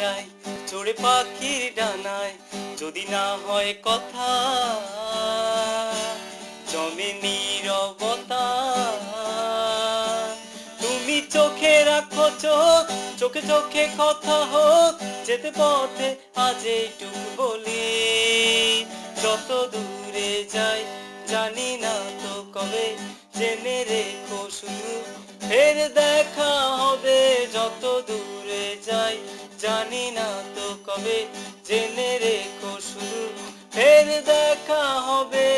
যাই চড়ে পাখির ডানায়, যদি না হয় কথা জমে নীরবতা। তুমি চোখে রাখো চোখ, চোখে চোখে কথা হোক, যেতে পথে আজ এইটুকু বলি, যত দূরে যাই জানি না তো কবে, জেনে রেখো শুধু ফের দেখা হবে। যত দূরে যাই জানি না তো কবে, জেনে রেখো শুধু ফের দেখা হবে।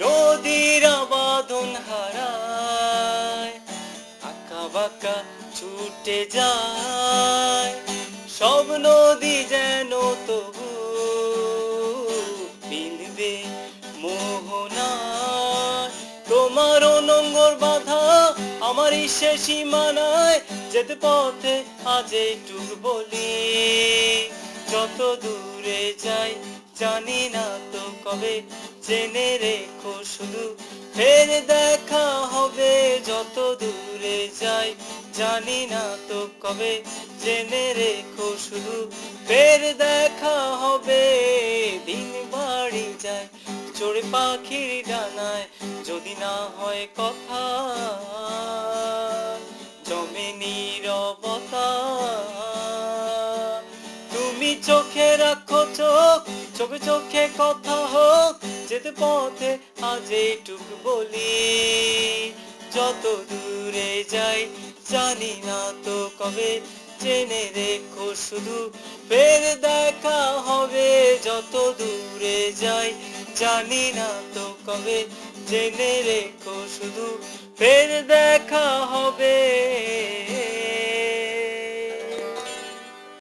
নদীরা বাঁধন হারায়, আঁকা বাঁকা ছুটে যায়, সব নদী যেন তবু বিনবে মোহনায়। তোমার নোঙর বাঁধা আমার সে সীমানায়, যেতে পথে আজ এইটুকু বলি, যত দূরে যাই জানি না তো কবে, জেনে রেখো শুধু ফের দেখা হবে। যত দূরে যাই জানি না তো কবে, জেনে রেখো শুধু ফের দেখা হবে। দিন বাড়ি যায় চড়ে পাখির ডানায়, যদি না হয় কথা জমে নীরবতা। তুমি চোখে রাখো চোখ, চোখে চোখে কথা হোক, যেতে পথে আজ এইটুকু বলি, যত দূরে যাই জানি না তো কবে, জেনে রেখো শুধু ফের দেখা হবে। যত দূরে যাই জানি না তো কবে, জেনে রেখো শুধু ফের দেখা হবে।